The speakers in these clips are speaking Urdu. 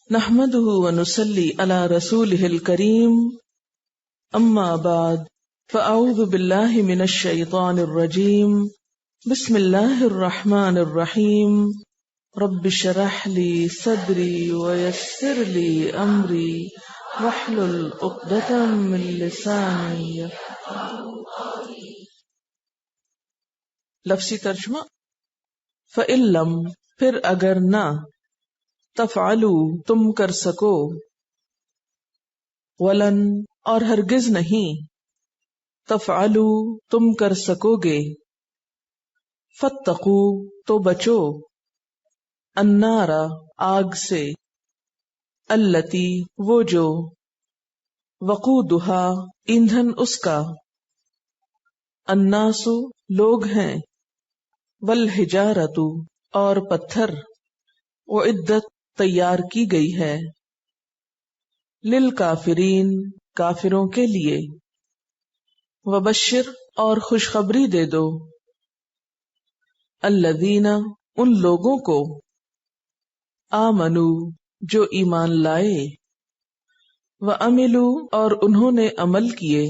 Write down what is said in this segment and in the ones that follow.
نحمده ونصلي على رسوله الكريم اما بعد فاعوذ بالله من الشيطان الرجيم بسم الله الرحمن الرحيم رب اشرح لي صدري ويسر لي امري واحلل عقدة من لساني. لفظی ترجمہ فَإِن لَّمْ پھر اگر نہ تفعلوا تم کر سکو ولن اور ہرگز نہیں تفعلوا تم کر سکو گے فاتقوا تو بچو النار آگ سے التی وہ جو وقودها ایندھن اس کا الناس لوگ ہیں والحجارۃ اور پتھر اعدت تیار کی گئی ہے للکافرین کافروں کے لیے وبشر اور خوشخبری دے دو الذین ان لوگوں کو آمنو جو ایمان لائے وعملوا اور انہوں نے عمل کیے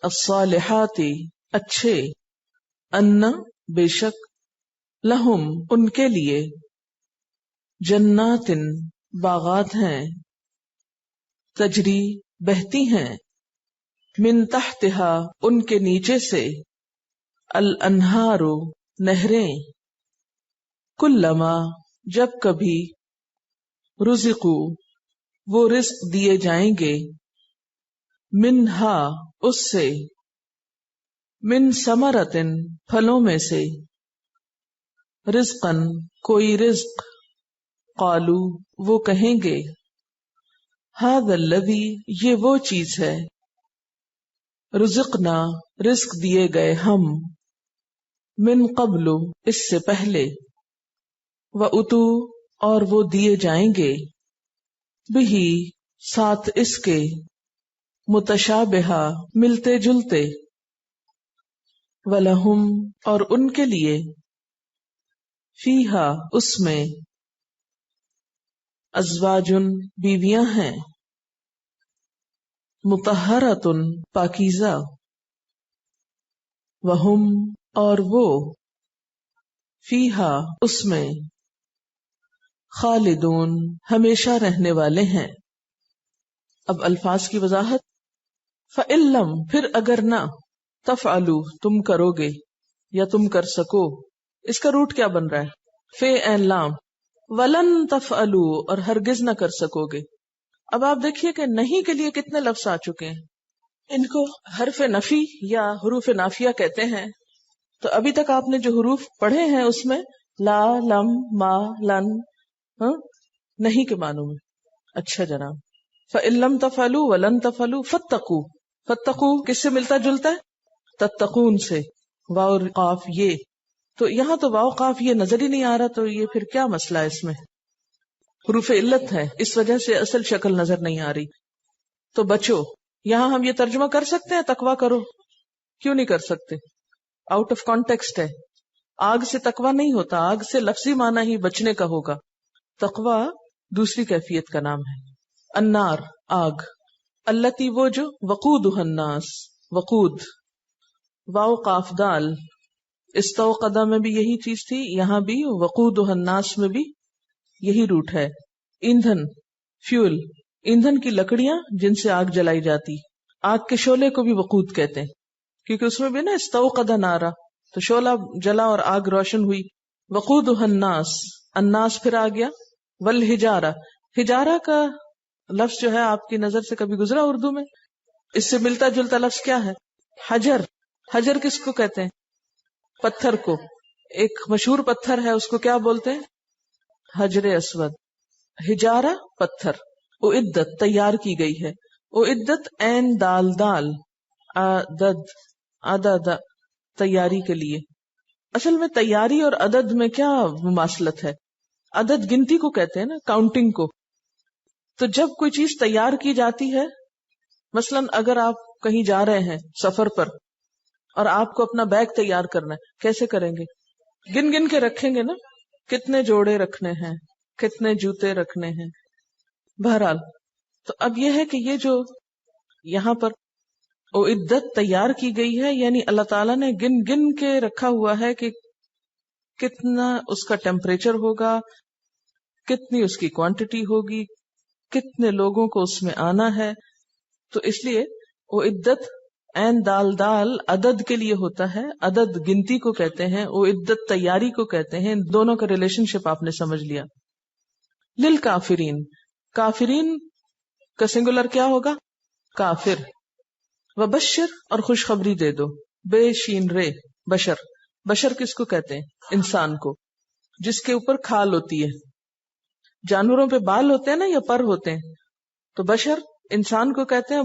الصالحات اچھے ان بے شک لہم ان کے لیے جنات باغات ہیں تجری بہتی ہیں من تحتها ان کے نیچے سے الانہار نہریں کلما جب کبھی رزقو وہ رزق دیے جائیں گے منہا اس سے من ثمرۃ پھلوں میں سے رزقن کوئی رزق قالو وہ کہیں گے ھذا الذی یہ وہ چیز ہے رزقنا رزق دیے گئے ہم من قبل اس سے پہلے واتو اور وہ دیے جائیں گے بہی ساتھ اس کے متشابہا ملتے جلتے ولہم اور ان کے لیے فیہا اس میں ازواجن بیویاں ہیں مطہرۃ پاکیزہ وہم اور وہ فیہا اس میں خالدون ہمیشہ رہنے والے ہیں. اب الفاظ کی وضاحت. فَإِن لَّم پھر اگر نہ تفعلوا تم کرو گے یا تم کر سکو، اس کا روٹ کیا بن رہا ہے؟ فے این لام. ولن تفعلوا اور ہرگز نہ کر سکو گے. اب آپ دیکھیے کہ نہیں کے لیے کتنے لفظ آ چکے ہیں. ان کو حرف نفی یا حروف نافیہ کہتے ہیں. تو ابھی تک آپ نے جو حروف پڑھے ہیں اس میں لا، لم، ما، لن نہیں کے معنوں میں. اچھا جناب. فَإِن لَّمْ تَفْعَلُوا وَلَن تَفْعَلُوا فَاتَّقُوا فَاتَّقُوا کس سے ملتا جلتا ہے؟ تتقون سے. واو اور قاف یہ. تو یہاں تو واو قاف یہ نظر ہی نہیں آ رہا، تو یہ پھر کیا مسئلہ ہے؟ اس میں حروف علت ہے، اس وجہ سے اصل شکل نظر نہیں آ رہی. تو بچو، یہاں ہم یہ ترجمہ کر سکتے ہیں تقویٰ کرو؟ کیوں نہیں کر سکتے؟ آؤٹ آف کانٹیکسٹ ہے. آگ سے تقویٰ نہیں ہوتا، آگ سے لفظی معنی ہی بچنے کا ہوگا. تقویٰ دوسری کیفیت کا نام ہے. النار آگ، التی وہ جو وقودها الناس وقود. واو قاف دال. استوقدہ میں بھی یہی چیز تھی، یہاں بھی وقودها الناس میں بھی یہی روٹ ہے. ایندھن، فیول، ایندھن کی لکڑیاں جن سے آگ جلائی جاتی. آگ کے شعلے کو بھی وقود کہتے ہیں، کیونکہ اس میں بھی نا استوقدہ نارا، تو شعلہ جلا اور آگ روشن ہوئی. وقودها الناس، الناس پھر آ گیا. والحجارہ، حجارہ کا لفظ جو ہے آپ کی نظر سے کبھی گزرا اردو میں؟ اس سے ملتا جلتا لفظ کیا ہے؟ حجر. حجر کس کو کہتے ہیں؟ پتھر کو. ایک مشہور پتھر ہے، اس کو کیا بولتے ہیں؟ حجر اسود. حجارہ پتھر. اعدت تیار کی گئی ہے. اعدت عین دال دال عدد عدد تیاری کے لیے. اصل میں تیاری اور عدد میں کیا مماثلت ہے؟ عدد گنتی کو کہتے ہیں نا، کاؤنٹنگ کو. تو جب کوئی چیز تیار کی جاتی ہے، مثلا اگر آپ کہیں جا رہے ہیں سفر پر اور آپ کو اپنا بیگ تیار کرنا ہے، کیسے کریں گے؟ گن گن کے رکھیں گے نا، کتنے جوڑے رکھنے ہیں، کتنے جوتے رکھنے ہیں. بہرحال تو اب یہ ہے کہ یہ جو یہاں پر عدت تیار کی گئی ہے، یعنی اللہ تعالیٰ نے گن گن کے رکھا ہوا ہے کہ کتنا اس کا ٹیمپریچر ہوگا، کتنی اس کی کوانٹٹی ہوگی، کتنے لوگوں کو اس میں آنا ہے. تو اس لیے وہ عدت عین دال دال عدد کے لیے ہوتا ہے، عدد گنتی کو کہتے ہیں، وہ عدت تیاری کو کہتے ہیں. دونوں کا ریلیشن شپ آپ نے سمجھ لیا. للکافرین، کافرین کا سنگولر کیا ہوگا؟ کافر. وبشر، اور خوشخبری دے دو. بے شین رے، بشر. بشر کس کو کہتے ہیں؟ انسان کو، جس کے اوپر کھال ہوتی ہے. جانوروں پہ بال ہوتے ہیں نا یا پر ہوتے ہیں، تو بشر انسان کو کہتے ہیں.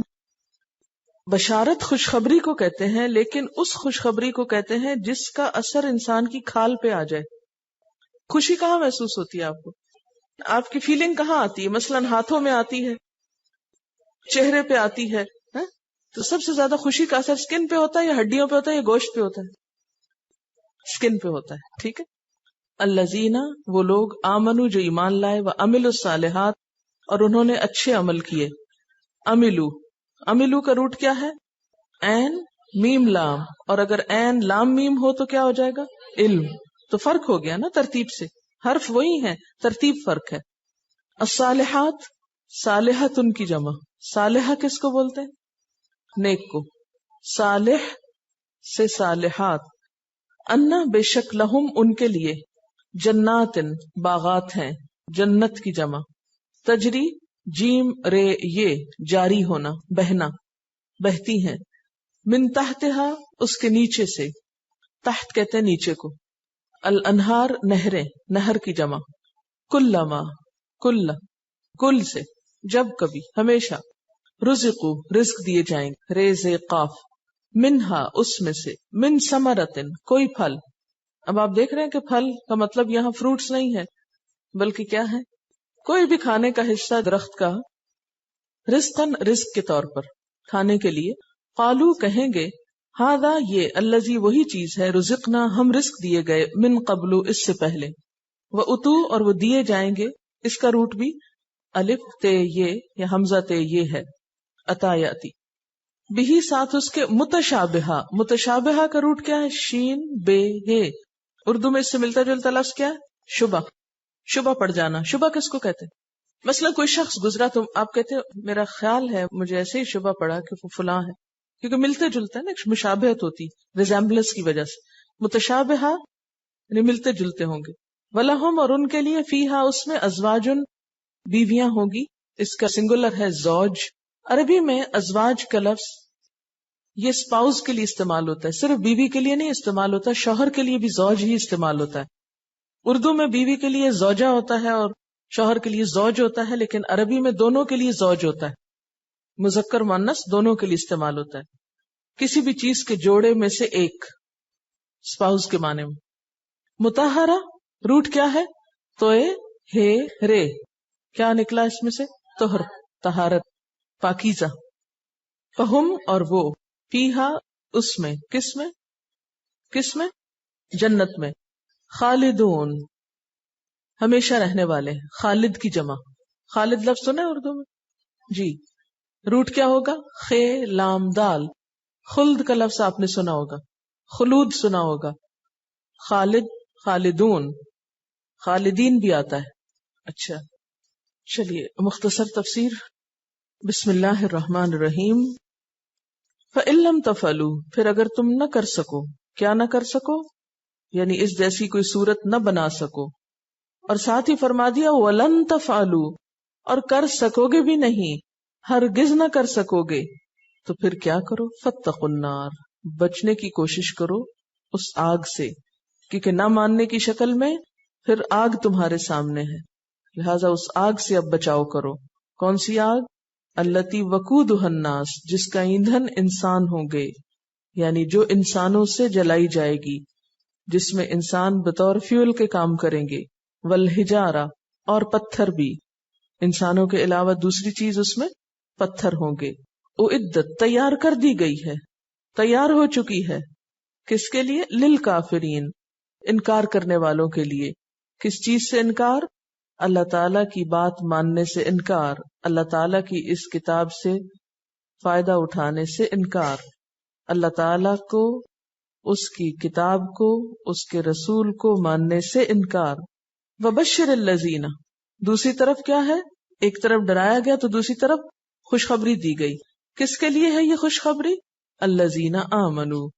بشارت خوشخبری کو کہتے ہیں، لیکن اس خوشخبری کو کہتے ہیں جس کا اثر انسان کی کھال پہ آ جائے. خوشی کہاں محسوس ہوتی ہے آپ کو؟ آپ کی فیلنگ کہاں آتی ہے؟ مثلاً ہاتھوں میں آتی ہے، چہرے پہ آتی ہے. تو سب سے زیادہ خوشی کا اثر سکن پہ ہوتا ہے یا ہڈیوں پہ ہوتا ہے یا گوشت پہ ہوتا ہے؟ سکن پہ ہوتا ہے. ٹھیک ہے. الذین، وہ لوگ، آمنو جو ایمان لائے، وعملوا الصالحات، اور انہوں نے اچھے عمل کیے. عملو، عملو کا روٹ کیا ہے؟ عین میم لام، اور اگر عین لام میم ہو تو کیا ہو جائے گا؟ علم. تو فرق ہو گیا نا ترتیب سے، حرف وہی ہے، ترتیب فرق ہے. الصالحات، صالحت ان کی جمع. صالحہ کس کو بولتے ہیں؟ نیک کو. صالح سے صالحات. انا، بے شک، لہم ان کے لیے، جنات باغات ہیں، جنت کی جمع. تجری، جیم رے یہ، جاری ہونا، بہنا، بہتی ہیں. من تحتہا، اس کے نیچے سے. تحت کہتے ہیں نیچے کو. الانہار، نہریں، نہر کی جمع. کلما، کل سے، جب کبھی، ہمیشہ. رزقو، رزق دیے جائیں گے، ریز قاف. منہا، اس میں سے. من ثمرتن، کوئی پھل. اب آپ دیکھ رہے ہیں کہ پھل کا مطلب یہاں فروٹس نہیں ہے، بلکہ کیا ہے؟ کوئی بھی کھانے کا حصہ درخت کا. رزقن، رزق کے طور پر، کھانے کے لیے. قالو، کہیں گے، ہاذا، یہ، الذی، وہی چیز ہے، رزقنا، ہم رزق دیے گئے، من قبل، اس سے پہلے. واتو، اور وہ دیے جائیں گے. اس کا روٹ بھی الف تے یہ یا حمزہ تے یہ ہے. عطایاتی بھی، ساتھ اس کے. متشابہہ، متشابہہ کا روٹ کیا ہے؟ شین بے ہے. اردو میں اس سے ملتا جلتا لفظ کیا ہے؟ شبہ. شبہ پڑ جانا. شبہ کس کو کہتے ہیں؟ مثلا کوئی شخص گزرا تو آپ کہتے ہیں میرا خیال ہے، مجھے ایسے ہی شبہ پڑا کہ وہ فلاں ہے، کیونکہ ملتے جلتے ہیں نا، ایک مشابہت ہوتی، ریزیمبلنس کی وجہ سے. متشابہہ یعنی ملتے جلتے ہوں گے. ولہم، اور ان کے لیے، فیہا، اس میں، ازواجن، بیویاں ہوں گی. اس کا سنگولر ہے زوج. عربی میں ازواج کا لفظ یہ اسپاؤز کے لیے استعمال ہوتا ہے، صرف بیوی کے لیے نہیں استعمال ہوتا، شوہر کے لیے بھی زوج ہی استعمال ہوتا ہے. اردو میں بیوی کے لیے زوجہ ہوتا ہے اور شوہر کے لیے زوج ہوتا ہے، لیکن عربی میں دونوں کے لیے زوج ہوتا ہے. مذکر مؤنث دونوں کے لیے استعمال ہوتا ہے. کسی بھی چیز کے جوڑے میں سے ایک، اسپاؤز کے معنی میں. مطہرہ، روٹ کیا ہے؟ توئے ہے رے، کیا نکلا اس میں سے؟ طہر، طہارت، پاکیزہ. فہم، اور وہ، فیہا، اس میں، کس میں؟ کس میں؟ جنت میں. خالدون، ہمیشہ رہنے والے. خالد کی جمع. خالد لفظ سنا ہے اردو میں؟ جی. روٹ کیا ہوگا؟ خے لام دال. خلد کا لفظ آپ نے سنا ہوگا، خلود سنا ہوگا. خالد، خالدون، خالدین بھی آتا ہے. اچھا چلیے مختصر تفسیر. بسم اللہ الرحمن الرحیم. فَإِن لَّمْ تَفْعَلُوا، پھر اگر تم نہ کر سکو. کیا نہ کر سکو؟ یعنی اس جیسی کوئی صورت نہ بنا سکو. اور ساتھ ہی فرما دیا وَلَن تَفْعَلُوا، اور کر سکو گے بھی نہیں، ہرگز نہ کر سکو گے. تو پھر کیا کرو؟ فَاتَّقُوا النَّارَ، بچنے کی کوشش کرو اس آگ سے، کیونکہ نہ ماننے کی شکل میں پھر آگ تمہارے سامنے ہے، لہذا اس آگ سے اب بچاؤ کرو. کون سی آگ؟ التی وقودها الناس، جس کا ایندھن انسان ہوں گے، یعنی جو انسانوں سے جلائی جائے گی، جس میں انسان بطور فیول کے کام کریں گے. والحجارہ، اور پتھر بھی، انسانوں کے علاوہ دوسری چیز اس میں پتھر ہوں گے. اعدت، تیار کر دی گئی ہے، تیار ہو چکی ہے. کس کے لیے؟ للکافرین، انکار کرنے والوں کے لیے. کس چیز سے انکار؟ اللہ تعالیٰ کی بات ماننے سے انکار، اللہ تعالیٰ کی اس کتاب سے فائدہ اٹھانے سے انکار، اللہ تعالیٰ کو، اس کی کتاب کو، اس کے رسول کو ماننے سے انکار۔ وبشر الذین، دوسری طرف کیا ہے؟ ایک طرف ڈرایا گیا تو دوسری طرف خوشخبری دی گئی۔ کس کے لیے ہے یہ خوشخبری؟ الذین آمنوا،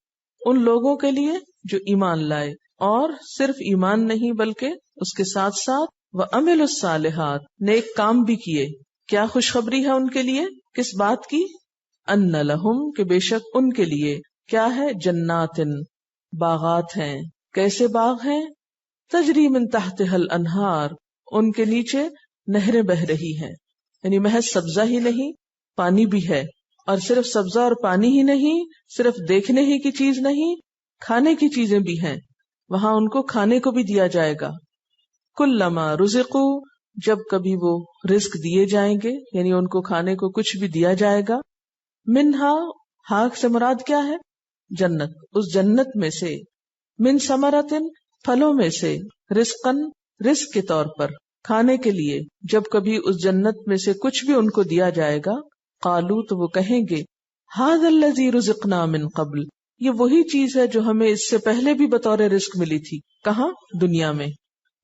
ان لوگوں کے لیے جو ایمان لائے، اور صرف ایمان نہیں بلکہ اس کے ساتھ ساتھ وعملوا الصالحات، نیک کام بھی کیے۔ کیا خوشخبری ہے ان کے لیے؟ کس بات کی؟ ان لہم، کہ بے شک ان کے لیے کیا ہے؟ جنات، باغات ہیں۔ کیسے باغ ہیں؟ تجری من تحتها الانہار، ان کے نیچے نہریں بہ رہی ہیں، یعنی محض سبزہ ہی نہیں، پانی بھی ہے، اور صرف سبزہ اور پانی ہی نہیں، صرف دیکھنے ہی کی چیز نہیں، کھانے کی چیزیں بھی ہیں، وہاں ان کو کھانے کو بھی دیا جائے گا۔ کلما رزقوا، جب کبھی وہ رزق دیے جائیں گے، یعنی ان کو کھانے کو کچھ بھی دیا جائے گا، منہا، ہاک سے مراد کیا ہے؟ جنت، اس جنت میں سے، من ثمرۃ، پھلوں میں سے، رزقن، رزق کے طور پر، کھانے کے لیے، جب کبھی اس جنت میں سے کچھ بھی ان کو دیا جائے گا، قالو، تو وہ کہیں گے، ھذا الذی رزقنا من قبل، یہ وہی چیز ہے جو ہمیں اس سے پہلے بھی بطور رزق ملی تھی۔ کہاں؟ دنیا میں۔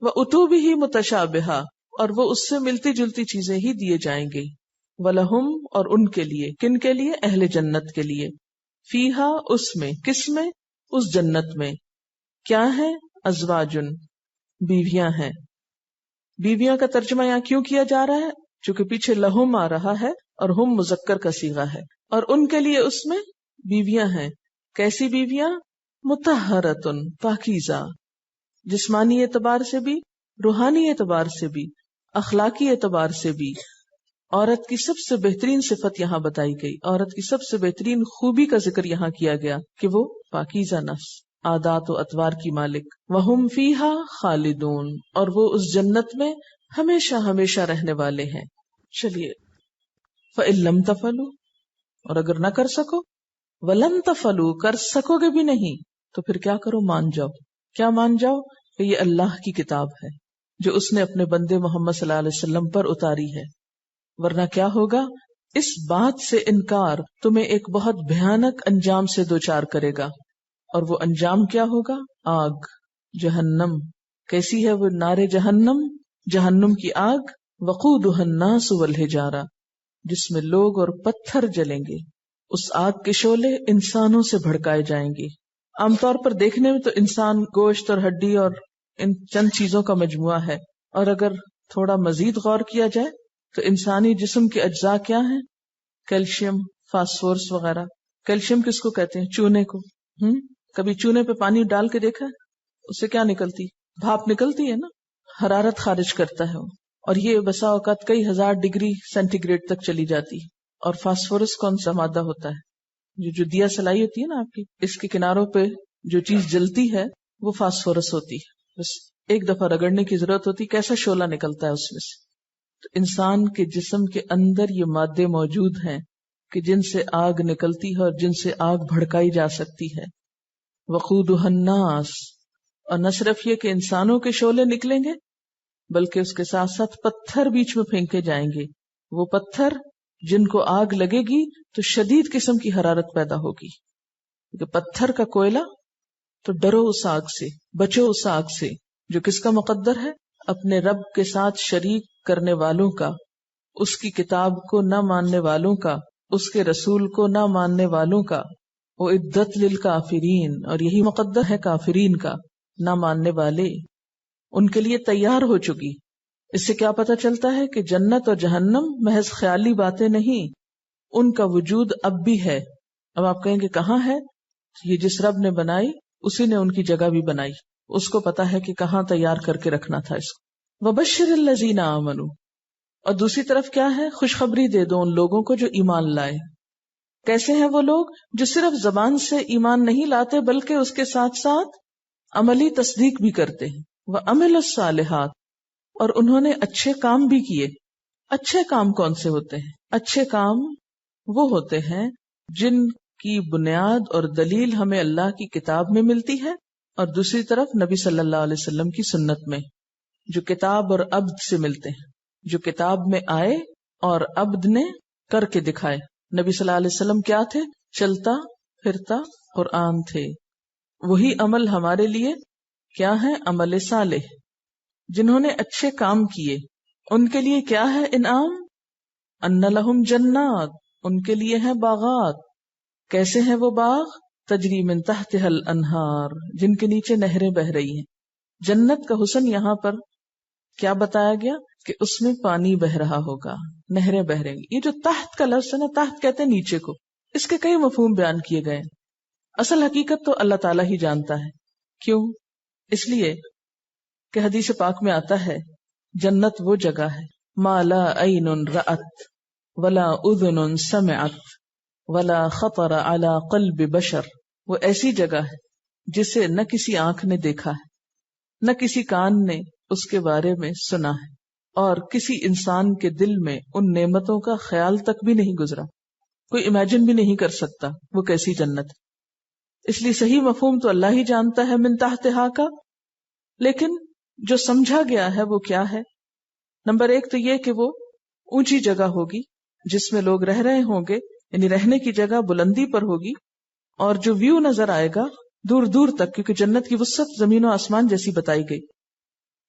وَأُتُوا بِهِ مُتَشَابِهًا، اور وہ اس سے ملتی جلتی چیزیں ہی دیے جائیں گے۔ وَلَهُمْ، اور ان کے لیے، کن کے لیے؟ اہل جنت کے لیے، فیہا، اس میں، کس میں؟ اس جنت میں، کیا ہے؟ ازواجن، بیویاں ہیں۔ بیویاں کا ترجمہ یہاں کیوں کیا جا رہا ہے؟ چونکہ پیچھے لہم آ رہا ہے اور ہم مذکر کا صیغہ ہے، اور ان کے لیے اس میں بیویاں ہیں۔ کیسی بیویاں؟ مطہرۃن، پاکیزہ، جسمانی اعتبار سے بھی، روحانی اعتبار سے بھی، اخلاقی اعتبار سے بھی۔ عورت کی سب سے بہترین صفت یہاں بتائی گئی، عورت کی سب سے بہترین خوبی کا ذکر یہاں کیا گیا کہ وہ پاکیزہ نفس، عادات و اطوار کی مالک۔ وہم فیہا خالدون، اور وہ اس جنت میں ہمیشہ ہمیشہ رہنے والے ہیں۔ چلیے، فَإِن لَمْ تَفْعَلُوا، اور اگر نہ کر سکو، وَلَن تَفْعَلُوا، کر سکو گے بھی نہیں، تو پھر کیا کرو؟ مان جاؤ۔ کیا مان جاؤ؟ کہ یہ اللہ کی کتاب ہے جو اس نے اپنے بندے محمد صلی اللہ علیہ وسلم پر اتاری ہے، ورنہ کیا ہوگا؟ اس بات سے انکار تمہیں ایک بہت بھیانک انجام سے دوچار کرے گا، اور وہ انجام کیا ہوگا؟ آگ، جہنم۔ کیسی ہے وہ نار جہنم؟ جہنم کی آگ، وقودها الناس والحجارہ، جس میں لوگ اور پتھر جلیں گے۔ اس آگ کے شعلے انسانوں سے بھڑکائے جائیں گے۔ عام طور پر دیکھنے میں تو انسان گوشت اور ہڈی اور ان چند چیزوں کا مجموعہ ہے، اور اگر تھوڑا مزید غور کیا جائے تو انسانی جسم کے اجزاء کیا ہیں؟ کیلشیم، فاسفورس وغیرہ۔ کیلشیم کس کو کہتے ہیں؟ چونے کو۔ کبھی چونے پہ پانی ڈال کے دیکھا ہے؟ اس سے کیا نکلتی؟ بھاپ نکلتی ہے نا، حرارت خارج کرتا ہے وہ، اور یہ بسا اوقات کئی ہزار ڈگری سینٹی گریڈ تک چلی جاتی ہے۔ اور فاسفورس کون سا مادہ ہوتا ہے؟ جو دیا سلائی ہوتی ہے نا آپ کی، اس کے کناروں پہ جو چیز جلتی ہے وہ فاسفورس ہوتی ہے، بس ایک دفعہ رگڑنے کی ضرورت ہوتی، کیسا شعلہ نکلتا ہے اس میں سے۔ تو انسان کے جسم کے اندر یہ مادے موجود ہیں کہ جن سے آگ نکلتی ہے اور جن سے آگ بھڑکائی جا سکتی ہے۔ وقودها الناس، اور نہ صرف یہ کہ انسانوں کے شعلے نکلیں گے بلکہ اس کے ساتھ ساتھ پتھر بیچ میں پھینکے جائیں گے۔ وہ پتھر جن کو آگ لگے گی تو شدید قسم کی حرارت پیدا ہوگی، کہ پتھر کا کوئلہ، تو ڈرو اس آگ سے، بچو اس آگ سے، جو کس کا مقدر ہے؟ اپنے رب کے ساتھ شریک کرنے والوں کا، اس کی کتاب کو نہ ماننے والوں کا، اس کے رسول کو نہ ماننے والوں کا۔ وَعِدَّتْ لِلْكَافِرِينَ، اور یہی مقدر ہے کافرین کا، نہ ماننے والے، ان کے لیے تیار ہو چکی۔ اس سے کیا پتہ چلتا ہے کہ جنت اور جہنم محض خیالی باتیں نہیں، ان کا وجود اب بھی ہے۔ اب آپ کہیں گے کہاں ہے؟ یہ جس رب نے بنائی اسی نے ان کی جگہ بھی بنائی، اس کو پتا ہے کہ کہاں تیار کر کے رکھنا تھا اس کو۔ وَبَشِّرِ الَّذِينَ آمَنُوا، اور دوسری طرف کیا ہے؟ خوشخبری دے دو ان لوگوں کو جو ایمان لائے۔ کیسے ہیں وہ لوگ؟ جو صرف زبان سے ایمان نہیں لاتے بلکہ اس کے ساتھ ساتھ عملی تصدیق بھی کرتے ہیں۔ وَعَمِلُوا الصَّالِحَاتِ، اور انہوں نے اچھے کام بھی کیے۔ اچھے کام کون سے ہوتے ہیں؟ اچھے کام وہ ہوتے ہیں جن کی بنیاد اور دلیل ہمیں اللہ کی کتاب میں ملتی ہے اور دوسری طرف نبی صلی اللہ علیہ وسلم کی سنت میں۔ جو کتاب اور عبد سے ملتے ہیں، جو کتاب میں آئے اور عبد نے کر کے دکھائے. نبی صلی اللہ علیہ وسلم کیا تھے؟ چلتا پھرتا قرآن تھے. وہی عمل ہمارے لیے کیا ہے؟ عمل صالح. جنہوں نے اچھے کام کیے ان کے لیے کیا ہے انعام؟ ان لہم جنات، ان کے لیے ہیں باغات. کیسے ہیں وہ باغ؟ تجری من تحتها الانہار، جن کے نیچے نہریں بہ رہی ہیں. جنت کا حسن یہاں پر کیا بتایا گیا کہ اس میں پانی بہ رہا ہوگا، نہریں بہ رہی. یہ جو تحت کا لفظ ہے نا، تحت کہتے ہیں نیچے کو، اس کے کئی مفہوم بیان کیے گئے. اصل حقیقت تو اللہ تعالیٰ ہی جانتا ہے. کیوں؟ اس لیے کہ حدیث پاک میں آتا ہے جنت وہ جگہ ہے ما لا عین رأت ولا اذن سمعت ولا خطر على قلب بشر. وہ ایسی جگہ ہے جسے نہ کسی آنکھ نے دیکھا ہے، نہ کسی کان نے اس کے بارے میں سنا ہے، اور کسی انسان کے دل میں ان نعمتوں کا خیال تک بھی نہیں گزرا. کوئی امیجن بھی نہیں کر سکتا وہ کیسی جنت. اس لیے صحیح مفہوم تو اللہ ہی جانتا ہے من تحتہا کا، لیکن جو سمجھا گیا ہے وہ کیا ہے؟ نمبر ایک تو یہ کہ وہ اونچی جگہ ہوگی جس میں لوگ رہ رہے ہوں گے، یعنی رہنے کی جگہ بلندی پر ہوگی، اور جو ویو نظر آئے گا دور دور تک، کیونکہ جنت کی وسعت زمین و آسمان جیسی بتائی گئی،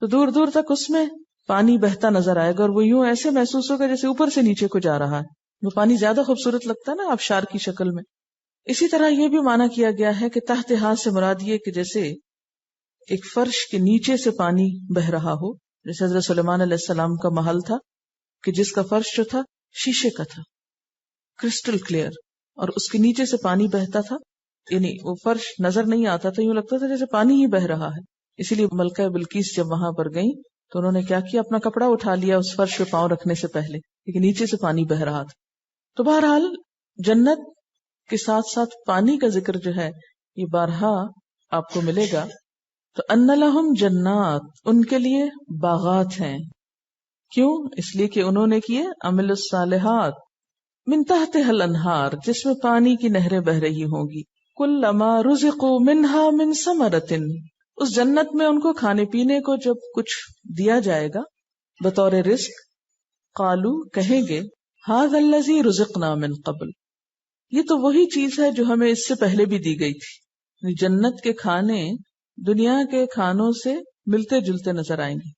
تو دور دور تک اس میں پانی بہتا نظر آئے گا، اور وہ یوں ایسے محسوس ہوگا جیسے اوپر سے نیچے کو جا رہا ہے. وہ پانی زیادہ خوبصورت لگتا ہے نا آبشار کی شکل میں. اسی طرح یہ بھی معنی کیا گیا ہے کہ تحت ہاتھ سے مراد یہ کہ جیسے ایک فرش کے نیچے سے پانی بہ رہا ہو، جیسے حضرت سلیمان علیہ السلام کا محل تھا کہ جس کا فرش جو تھا شیشے کا تھا، کرسٹل کلیئر، اور اس کے نیچے سے پانی بہتا تھا، یعنی وہ فرش نظر نہیں آتا تھا، یوں لگتا تھا جیسے پانی ہی بہ رہا ہے. اسی لیے ملکہ بلقیس جب وہاں پر گئیں تو انہوں نے کیا کیا؟ اپنا کپڑا اٹھا لیا اس فرش پہ پاؤں رکھنے سے پہلے، لیکن نیچے سے پانی بہ رہا تھا. تو بہرحال جنت کے ساتھ ساتھ پانی کا ذکر جو ہے یہ بارہا آپ کو ملے گا. تو ان لہم جنات، ان کے لیے باغات ہیں. کیوں؟ اس لیے کہ انہوں نے کیے عمل الصالحات. من تحتها الانہار، جس میں پانی کی نہریں بہ رہی ہوں گی. کلما رزقوا منها من ثمرۃ، اس جنت میں ان کو کھانے پینے کو جب کچھ دیا جائے گا بطور رزق، قالو کہیں گے ھذا الذی رزقنا من قبل، یہ تو وہی چیز ہے جو ہمیں اس سے پہلے بھی دی گئی تھی. جنت کے کھانے دنیا کے کھانوں سے ملتے جلتے نظر آئیں گے،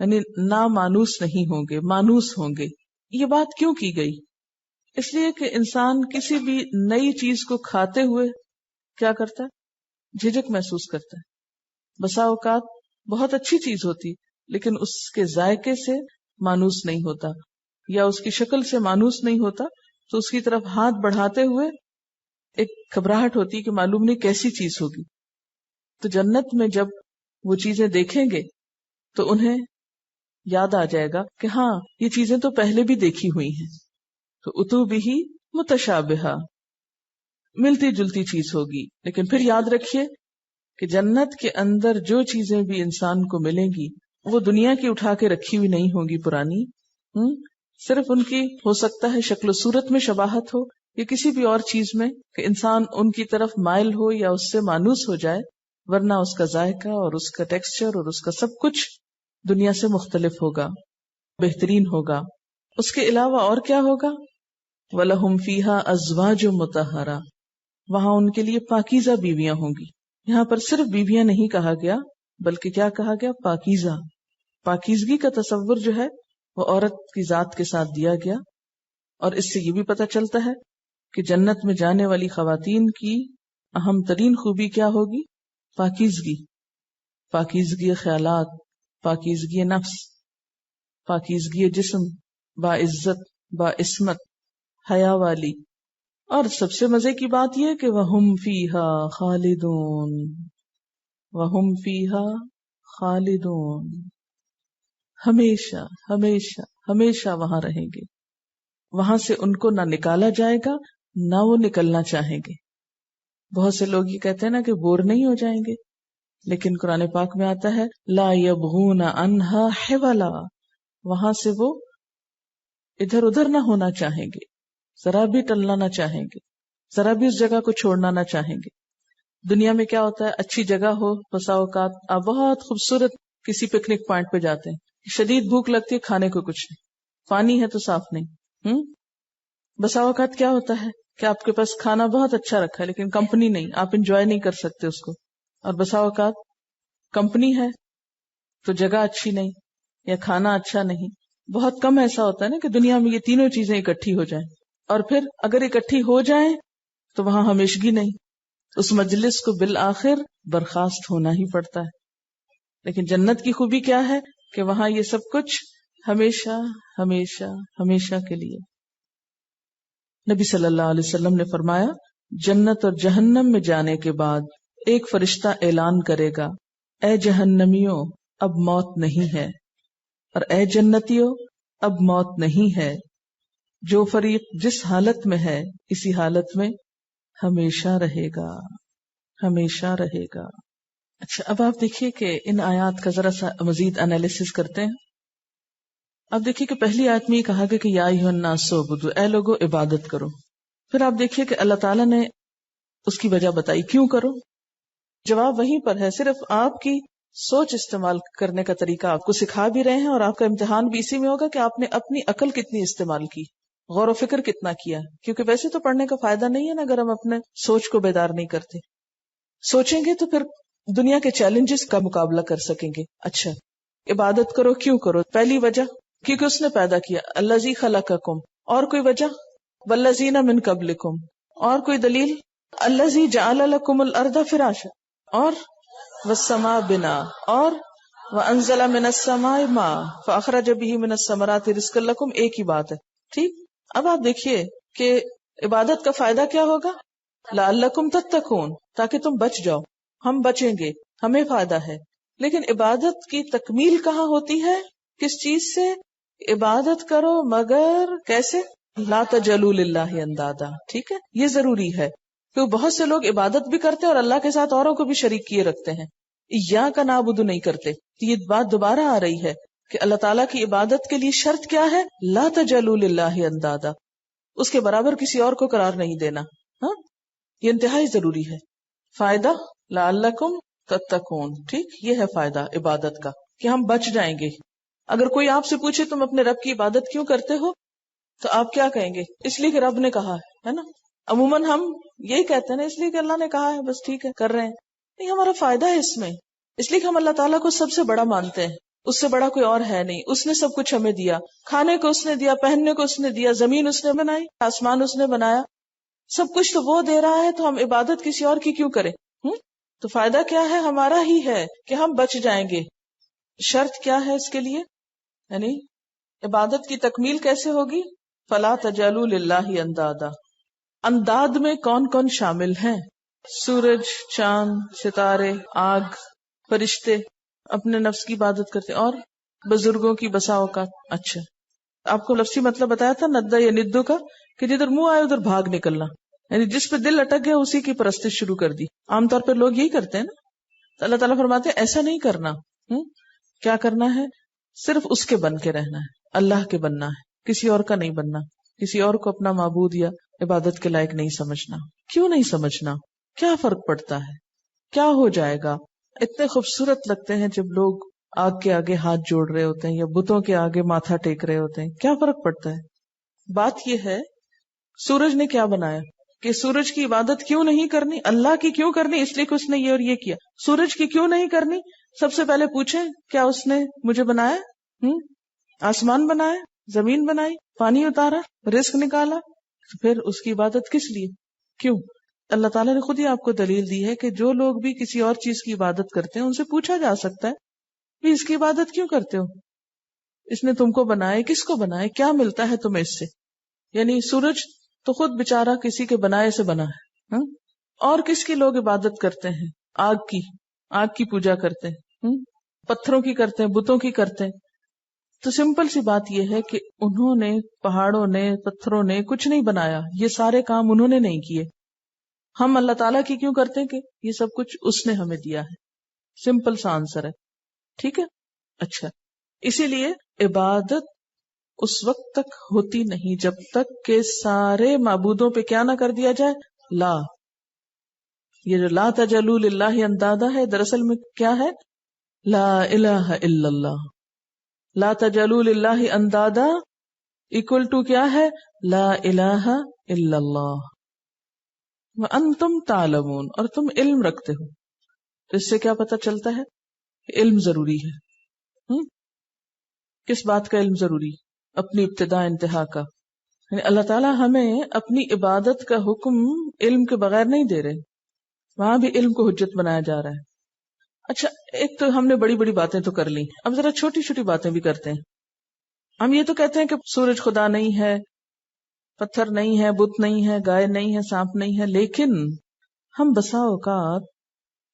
یعنی نامانوس نہیں ہوں گے، مانوس ہوں گے. یہ بات کیوں کی گئی؟ اس لیے کہ انسان کسی بھی نئی چیز کو کھاتے ہوئے کیا کرتا ہے؟ جھجک محسوس کرتا ہے. بسا اوقات بہت اچھی چیز ہوتی لیکن اس کے ذائقے سے مانوس نہیں ہوتا یا اس کی شکل سے مانوس نہیں ہوتا، تو اس کی طرف ہاتھ بڑھاتے ہوئے ایک گھبراہٹ ہوتی کہ معلوم نہیں کیسی چیز ہوگی. تو جنت میں جب وہ چیزیں دیکھیں گے تو انہیں یاد آ جائے گا کہ ہاں یہ چیزیں تو پہلے بھی دیکھی ہوئی ہیں. تو اتو بھی متشابہہ، ملتی جلتی چیز ہوگی. لیکن پھر یاد رکھیے کہ جنت کے اندر جو چیزیں بھی انسان کو ملیں گی وہ دنیا کی اٹھا کے رکھی ہوئی نہیں ہوں گی پرانی. صرف ان کی ہو سکتا ہے شکل و صورت میں شباہت ہو یا کسی بھی اور چیز میں کہ انسان ان کی طرف مائل ہو یا اس سے مانوس ہو جائے، ورنہ اس کا ذائقہ اور اس کا ٹیکسچر اور اس کا سب کچھ دنیا سے مختلف ہوگا، بہترین ہوگا. اس کے علاوہ اور کیا ہوگا؟ وَلَهُمْ فِيهَا أَزْوَاجٌ مُطَهَّرَةٌ، وہاں ان کے لیے پاکیزہ بیویاں ہوں گی. یہاں پر صرف بیویاں نہیں کہا گیا بلکہ کیا کہا گیا؟ پاکیزہ. پاکیزگی کا تصور جو ہے وہ عورت کی ذات کے ساتھ دیا گیا. اور اس سے یہ بھی پتہ چلتا ہے کہ جنت میں جانے والی خواتین کی اہم ترین خوبی کیا ہوگی؟ پاکیزگی. پاکیزگی خیالات، پاکیزگی نفس، پاکیزگی جسم، باعزت، باعصمت، حیا والی. اور سب سے مزے کی بات یہ کہ وَهُمْ فِيهَا خَالِدُونَ، وَهُمْ فِيهَا خَالِدُونَ، ہمیشہ ہمیشہ ہمیشہ وہاں رہیں گے. وہاں سے ان کو نہ نکالا جائے گا نہ وہ نکلنا چاہیں گے. بہت سے لوگ یہ کہتے ہیں نا کہ بور نہیں ہو جائیں گے، لیکن قرآن پاک میں آتا ہے لا یبغون عنہا حولا، وہاں سے وہ ادھر ادھر نہ ہونا چاہیں گے، ذرا بھی ٹلنا نہ چاہیں گے، ذرا بھی اس جگہ کو چھوڑنا نہ چاہیں گے. دنیا میں کیا ہوتا ہے؟ اچھی جگہ ہو، بسا اوقات آپ بہت خوبصورت کسی پکنک پوائنٹ پہ جاتے ہیں، شدید بھوک لگتی ہے، کھانے کو کچھ نہیں، پانی ہے تو صاف نہیں، بسا اوقات کیا ہوتا ہے کہ آپ کے پاس کھانا بہت اچھا رکھا ہے لیکن کمپنی نہیں، آپ انجوائے نہیں کر سکتے اس کو، اور بسا اوقات کمپنی ہے تو جگہ اچھی نہیں یا کھانا اچھا نہیں. بہت کم ایسا ہوتا ہے نا کہ دنیا میں یہ تینوں چیزیں اکٹھی ہو جائیں، اور پھر اگر اکٹھی ہو جائیں تو وہاں ہمیشگی نہیں، اس مجلس کو بالآخر برخاست ہونا ہی پڑتا ہے. لیکن جنت کی خوبی کیا ہے کہ وہاں یہ سب کچھ ہمیشہ ہمیشہ ہمیشہ کے لیے. نبی صلی اللہ علیہ وسلم نے فرمایا جنت اور جہنم میں جانے کے بعد ایک فرشتہ اعلان کرے گا، اے جہنمیوں اب موت نہیں ہے، اور اے جنتیوں اب موت نہیں ہے. جو فریق جس حالت میں ہے اسی حالت میں ہمیشہ رہے گا، ہمیشہ رہے گا. اچھا، اب آپ دیکھیے کہ ان آیات کا ذرا سا مزید انالیسس کرتے ہیں. اب دیکھیے کہ پہلی آیت میں یہ کہا گیا کہ یا ایھا الناس اعبدوا، اے لوگو عبادت کرو. پھر آپ دیکھیے کہ اللہ تعالیٰ نے اس کی وجہ بتائی کیوں کرو. جواب وہیں پر ہے، صرف آپ کی سوچ استعمال کرنے کا طریقہ آپ کو سکھا بھی رہے ہیں، اور آپ کا امتحان بھی اسی میں ہوگا کہ آپ نے اپنی عقل کتنی استعمال کی، غور و فکر کتنا کیا. کیونکہ ویسے تو پڑھنے کا فائدہ نہیں ہے نا اگر ہم اپنے سوچ کو بیدار نہیں کرتے. سوچیں گے تو پھر دنیا کے چیلنجز کا مقابلہ کر سکیں گے. اچھا، عبادت کرو کیوں کرو؟ پہلی وجہ کیونکہ اس نے پیدا کیا، الذی خلقکم. اور کوئی وجہ؟ والذین من قبلکم. اور کوئی دلیل؟ الذی جعل لکم الارض فراشا. اور والسماء بناء. اور وانزل من السماء ماء فاخرج به من الثمرات رزقا لکم. ایک ہی بات ہے. ٹھیک. اب آپ دیکھیے کہ عبادت کا فائدہ کیا ہوگا؟ لعلکم تتقون، تاکہ تم بچ جاؤ. ہم بچیں گے، ہمیں فائدہ ہے. لیکن عبادت کی تکمیل کہاں ہوتی ہے؟ کس چیز سے؟ عبادت کرو مگر کیسے؟ لا تجعلوا للہ اندادا. ٹھیک ہے، یہ ضروری ہے کیونکہ بہت سے لوگ عبادت بھی کرتے ہیں اور اللہ کے ساتھ اوروں کو بھی شریک کیے رکھتے ہیں. ایاک نعبد نہیں کرتے. یہ بات دوبارہ آ رہی ہے کہ اللہ تعالیٰ کی عبادت کے لیے شرط کیا ہے؟ لا تجعلوا للہ اندادا. اس کے برابر کسی اور کو قرار نہیں دینا. ہاں، یہ انتہائی ضروری ہے. فائدہ لعلکم تتقون. ٹھیک، یہ ہے فائدہ عبادت کا کہ ہم بچ جائیں گے. اگر کوئی آپ سے پوچھے تم اپنے رب کی عبادت کیوں کرتے ہو تو آپ کیا کہیں گے؟ اس لیے کہ رب نے کہا ہے نا. عموماً ہم یہی کہتے ہیں نا، اس لیے کہ اللہ نے کہا ہے، بس ٹھیک ہے کر رہے ہیں. نہیں، ہمارا فائدہ ہے اس میں، اس لیے کہ ہم اللہ تعالیٰ کو سب سے بڑا مانتے ہیں. اس سے بڑا کوئی اور ہے نہیں. اس نے سب کچھ ہمیں دیا، کھانے کو اس نے دیا، پہننے کو اس نے دیا، زمین اس نے بنائی، آسمان اس نے بنایا، سب کچھ تو وہ دے رہا ہے، تو ہم عبادت کسی اور کی کیوں کریں؟ تو فائدہ کیا ہے؟ ہمارا ہی ہے کہ ہم بچ جائیں گے. شرط کیا ہے اس کے لیے؟ یعنی عبادت کی تکمیل کیسے ہوگی؟ فلا تجعلوا للہ اندادا. انداد میں کون کون شامل ہیں؟ سورج، چاند، ستارے، آگ، فرشتے اپنے نفس کی عبادت کرتے، اور بزرگوں کی بسا اوقات. اچھا، آپ کو لفظی مطلب بتایا تھا ندہ یا ندو کا، کہ جدھر منہ آئے ادھر بھاگ نکلنا، یعنی جس پہ دل اٹک گیا اسی کی پرستش شروع کر دی. عام طور پہ لوگ یہی کرتے ہیں نا. تو اللہ تعالیٰ فرماتے ہیں ایسا نہیں کرنا. کیا کرنا ہے؟ صرف اس کے بن کے رہنا ہے، اللہ کے بننا ہے، کسی اور کا نہیں بننا. کسی اور کو اپنا معبود یا عبادت کے لائق نہیں سمجھنا. کیوں نہیں سمجھنا؟ کیا فرق پڑتا ہے؟ کیا ہو جائے گا؟ اتنے خوبصورت لگتے ہیں جب لوگ آگ کے آگے ہاتھ جوڑ رہے ہوتے ہیں یا بتوں کے آگے ماتھا ٹیک رہے ہوتے ہیں. کیا فرق پڑتا ہے؟ بات یہ ہے سورج نے کیا بنایا کہ سورج کی عبادت کیوں نہیں کرنی؟ اللہ کی کیوں کرنی؟ اس لیے کہ اس نے یہ اور یہ کیا. سورج کی کیوں نہیں کرنی؟ سب سے پہلے پوچھیں کیا اس نے مجھے بنایا؟ آسمان بنایا، زمین بنائی، پانی اتارا، رزق نکالا، پھر اس کی عبادت کس لیے؟ کیوں؟ اللہ تعالیٰ نے خود ہی آپ کو دلیل دی ہے کہ جو لوگ بھی کسی اور چیز کی عبادت کرتے ہیں ان سے پوچھا جا سکتا ہے کہ اس کی عبادت کیوں کرتے ہو؟ اس نے تم کو بنائے، کس کو بنائے، کیا ملتا ہے تمہیں اس سے؟ یعنی سورج تو خود بیچارہ کسی کے بنائے سے بنا ہے. اور کس کی لوگ عبادت کرتے ہیں؟ آگ کی پوجا کرتے ہیں، پتھروں کی کرتے ہیں، بتوں کی کرتے ہیں. تو سمپل سی بات یہ ہے کہ انہوں نے، پہاڑوں نے، پتھروں نے کچھ نہیں بنایا، یہ سارے کام انہوں نے نہیں کیے. ہم اللہ تعالیٰ کی کیوں کرتے ہیں کہ یہ سب کچھ اس نے ہمیں دیا ہے. سمپل سا آنسر ہے. ٹھیک ہے. اچھا، اسی لیے عبادت اس وقت تک ہوتی نہیں جب تک کہ سارے معبودوں پہ کیا نہ کر دیا جائے؟ لا. یہ جو لا تجعلوا للہ اندادا ہے دراصل میں کیا ہے؟ لا الہ الا اللہ، لا تجعلوا للہ اندادا اکول ٹو کیا ہے؟ لا الہ الا اللہ وانتم تعلمون، اور تم علم رکھتے ہو. تو اس سے کیا پتہ چلتا ہے کہ علم ضروری ہے. کس بات کا علم ضروری؟ اپنی ابتدا انتہا کا. یعنی اللہ تعالیٰ ہمیں اپنی عبادت کا حکم علم کے بغیر نہیں دے رہے، وہاں بھی علم کو حجت بنایا جا رہا ہے. اچھا، ایک تو ہم نے بڑی بڑی باتیں تو کر لی، اب ذرا چھوٹی چھوٹی باتیں بھی کرتے ہیں. ہم یہ تو کہتے ہیں کہ سورج خدا نہیں ہے، پتھر نہیں ہے، بت نہیں ہے، گائے نہیں ہے، سانپ نہیں ہے، لیکن ہم بسا اوقات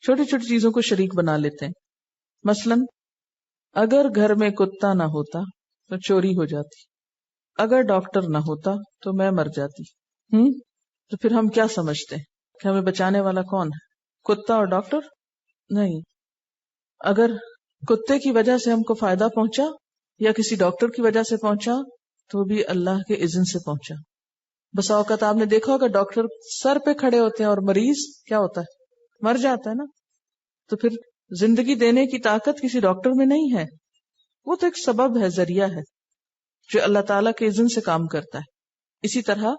چھوٹی چھوٹی چیزوں کو شریک بنا لیتے ہیں. مثلا اگر گھر میں کتا نہ ہوتا تو چوری ہو جاتی، اگر ڈاکٹر نہ ہوتا تو میں مر جاتی. تو پھر ہم کیا سمجھتے ہیں کہ ہمیں بچانے والا کون ہے؟ کتا اور ڈاکٹر؟ نہیں. اگر کتے کی وجہ سے ہم کو فائدہ پہنچا یا کسی ڈاکٹر کی وجہ سے پہنچا تو بھی اللہ کے اذن سے پہنچا. بسا اوقات آپ نے دیکھا ہوگا ڈاکٹر سر پہ کھڑے ہوتے ہیں اور مریض کیا ہوتا ہے؟ مر جاتا ہے نا. تو پھر زندگی دینے کی طاقت کسی ڈاکٹر میں نہیں ہے، وہ تو ایک سبب ہے، ذریعہ ہے جو اللہ تعالیٰ کے اذن سے کام کرتا ہے. اسی طرح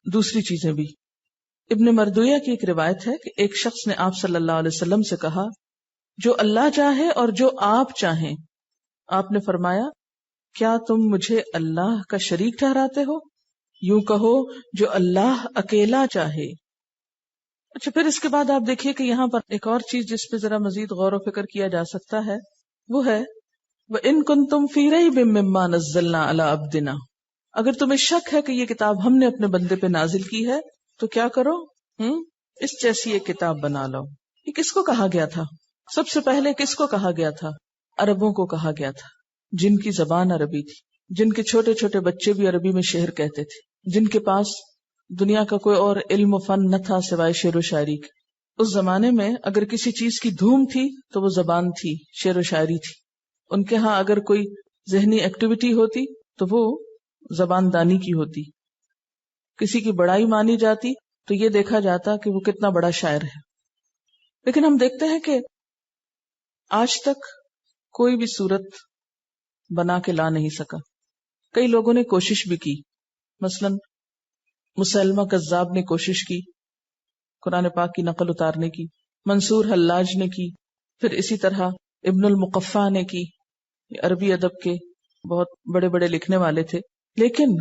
دوسری چیزیں بھی. ابن مردویہ کی ایک روایت ہے کہ ایک شخص نے آپ صلی اللہ علیہ وسلم سے کہا جو اللہ چاہے اور جو آپ چاہیں. آپ نے فرمایا کیا تم مجھے اللہ کا شریک ٹھہراتے ہو؟ یوں کہو جو اللہ اکیلا چاہے. اچھا، پھر اس کے بعد آپ دیکھیے کہ یہاں پر ایک اور چیز جس پہ ذرا مزید غور و فکر کیا جا سکتا ہے، وہ ہے وَإِن كُنتُمْ فِي رَيْبٍ مِّمَّا نَزَّلْنَا عَلَىٰ عَبْدِنَا. اگر تمہیں شک ہے کہ یہ کتاب ہم نے اپنے بندے پہ نازل کی ہے تو کیا کرو؟ اس جیسی ایک کتاب بنا لو. یہ کس کو کہا گیا تھا؟ سب سے پہلے کس کو کہا گیا تھا؟ عربوں کو کہا گیا تھا، جن کی زبان عربی تھی، جن کے چھوٹے چھوٹے بچے بھی عربی میں شعر کہتے تھے، جن کے پاس دنیا کا کوئی اور علم و فن نہ تھا سوائے شعر و شاعری کے. اس زمانے میں اگر کسی چیز کی دھوم تھی تو وہ زبان تھی، شعر و شاعری تھی. ان کے ہاں اگر کوئی ذہنی ایکٹیویٹی ہوتی تو وہ زبان دانی کی ہوتی. کسی کی بڑائی مانی جاتی تو یہ دیکھا جاتا کہ وہ کتنا بڑا شاعر ہے. لیکن ہم دیکھتے ہیں کہ آج تک کوئی بھی صورت بنا کے لا نہیں سکا. کئی لوگوں نے کوشش بھی کی، مثلا مسلمہ کذاب نے کوشش کی قرآن پاک کی نقل اتارنے کی، منصور حلاج نے کی، پھر اسی طرح ابن المقفع نے کی. عربی ادب کے بہت بڑے بڑے لکھنے والے تھے، لیکن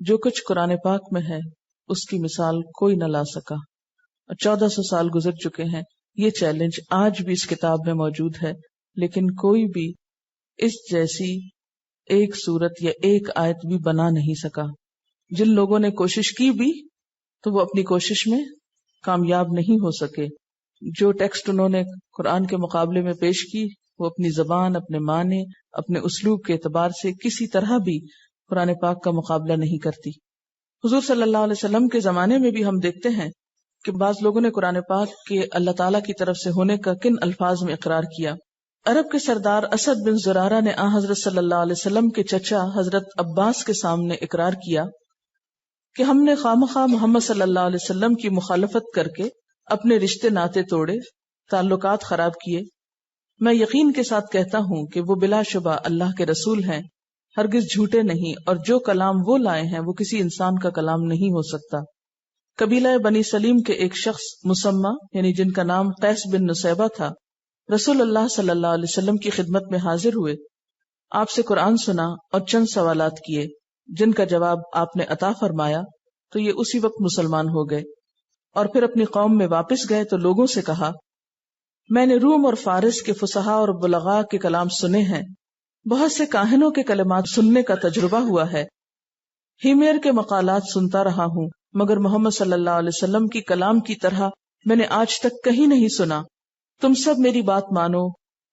جو کچھ قرآن پاک میں ہے اس کی مثال کوئی نہ لا سکا. 1400 سال گزر چکے ہیں، یہ چیلنج آج بھی اس کتاب میں موجود ہے، لیکن کوئی بھی اس جیسی ایک سورت یا ایک آیت بھی بنا نہیں سکا. جن لوگوں نے کوشش کی بھی تو وہ اپنی کوشش میں کامیاب نہیں ہو سکے. جو ٹیکسٹ انہوں نے قرآن کے مقابلے میں پیش کی وہ اپنی زبان، اپنے معنی، اپنے اسلوب کے اعتبار سے کسی طرح بھی قرآن پاک کا مقابلہ نہیں کرتی. حضور صلی اللہ علیہ وسلم کے زمانے میں بھی ہم دیکھتے ہیں کہ بعض لوگوں نے قرآن پاک کے اللہ تعالیٰ کی طرف سے ہونے کا کن الفاظ میں اقرار کیا. عرب کے سردار اسد بن زرارہ نے حضرت صلی اللہ علیہ وسلم کے چچا حضرت عباس کے سامنے اقرار کیا کہ ہم نے خواہ محمد صلی اللہ علیہ وسلم کی مخالفت کر کے اپنے رشتے ناتے توڑے، تعلقات خراب کیے. میں یقین کے ساتھ کہتا ہوں کہ وہ بلا شبہ اللہ کے رسول ہیں، ہرگز جھوٹے نہیں، اور جو کلام وہ لائے ہیں وہ کسی انسان کا کلام نہیں ہو سکتا. قبیلہ بنی سلیم کے ایک شخص مسمہ یعنی جن کا نام قیس بن نصیبہ تھا، رسول اللہ صلی اللہ علیہ وسلم کی خدمت میں حاضر ہوئے، آپ سے قرآن سنا اور چند سوالات کیے جن کا جواب آپ نے عطا فرمایا تو یہ اسی وقت مسلمان ہو گئے. اور پھر اپنی قوم میں واپس گئے تو لوگوں سے کہا میں نے روم اور فارس کے فصحاء اور بلغاء کے کلام سنے ہیں، بہت سے کاہنوں کے کلمات سننے کا تجربہ ہوا ہے، ہیمیر کے مقالات سنتا رہا ہوں، مگر محمد صلی اللہ علیہ وسلم کی کلام کی طرح میں نے آج تک کہیں نہیں سنا. تم سب میری بات مانو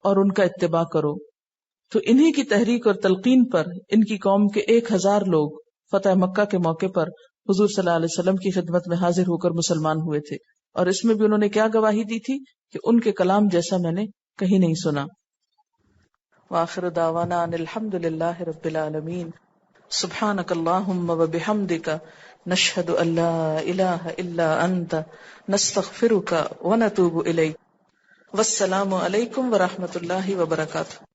اور ان کا اتباع کرو. تو انہی کی تحریک اور تلقین پر ان کی قوم کے 1000 لوگ فتح مکہ کے موقع پر حضور صلی اللہ علیہ وسلم کی خدمت میں حاضر ہو کر مسلمان ہوئے تھے، اور اس میں بھی انہوں نے کیا گواہی دی تھی کہ ان کے کلام جیسا میں نے کہیں نہیں سنا. وآخر دعوانا ان الحمد للہ رب العالمین. سبحانک اللہم وبحمدک نشہد ان لا الہ الا انت نستغفرک ونتوب الیک. والسلام علیکم ورحمۃ اللہ وبرکاتہ.